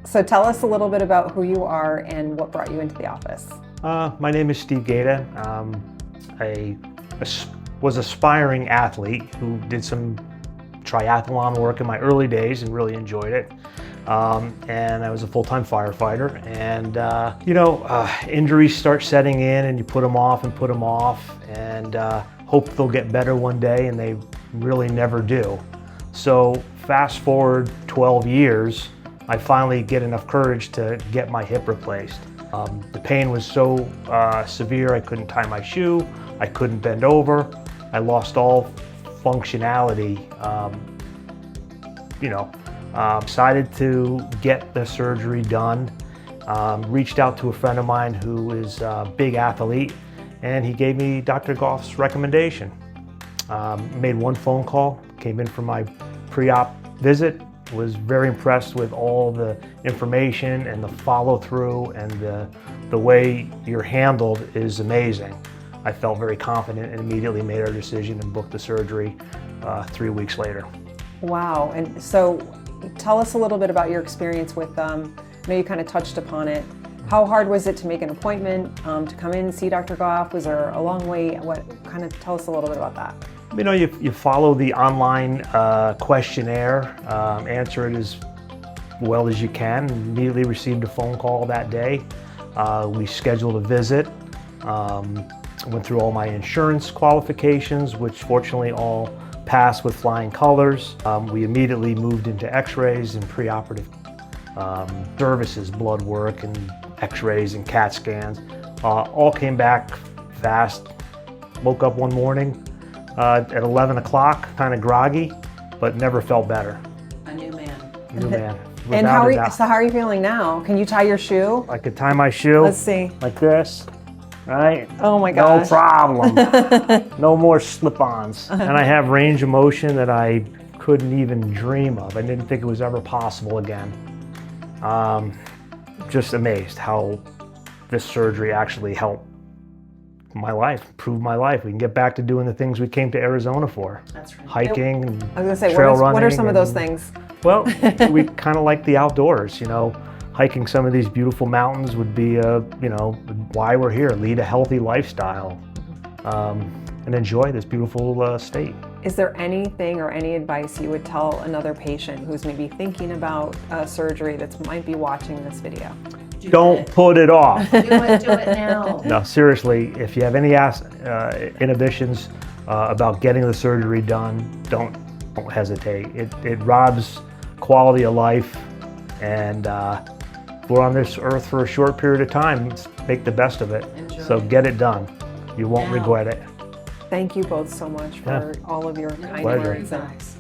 So tell us a little bit about who you are and what brought you into the office. My name is Steve Gaeta. I was an aspiring athlete who did some triathlon work in my early days and really enjoyed it. And I was a full-time firefighter. And, injuries start setting in and you put them off and put them off and hope they'll get better one day, and they really never do. So fast forward 12 years, I finally get enough courage to get my hip replaced. The pain was so severe I couldn't tie my shoe, I couldn't bend over, I lost all functionality. Decided to get the surgery done. Reached out to a friend of mine who is a big athlete, and he gave me Dr. Goff's recommendation. Made one phone call, came in for my pre-op visit, was very impressed with all the information and the follow-through, and the way you're handled is amazing. I felt very confident and immediately made our decision and booked the surgery 3 weeks later. Wow, and so tell us a little bit about your experience with them. I know you kind of touched upon it. How hard was it to make an appointment, to come in and see Dr. Goff? Was there a long wait? Tell us a little bit about that. You follow the online questionnaire, answer it as well as you can. Immediately received a phone call that day. We scheduled a visit. Went through all my insurance qualifications, which fortunately all passed with flying colors. We immediately moved into x-rays and preoperative services, blood work and x-rays and CAT scans. All came back fast. Woke up one morning at 11 o'clock, kind of groggy, but never felt better. A new man. New man. And how are you feeling now? Can you tie your shoe? I could tie my shoe. Let's see. Like this, right? Oh my gosh. No problem. No more slip-ons. And I have range of motion that I couldn't even dream of. I didn't think it was ever possible again. Just amazed how this surgery actually helped my life, improved my life. We can get back to doing the things we came to Arizona for. That's right. Hiking and I was going to say, trail running. what are some of those things? Well, we kind of like the outdoors, Hiking some of these beautiful mountains would be, why we're here. Lead a healthy lifestyle and enjoy this beautiful state. Is there anything or any advice you would tell another patient who's maybe thinking about surgery that might be watching this video? Don't put it off. Do it now. No, seriously, if you have any inhibitions about getting the surgery done, don't hesitate. It robs quality of life, and we're on this earth for a short period of time. Let's make the best of it. Enjoy So it. get it done. You won't regret it. Thank you both so much for all of your kind Pleasure. words. Nice.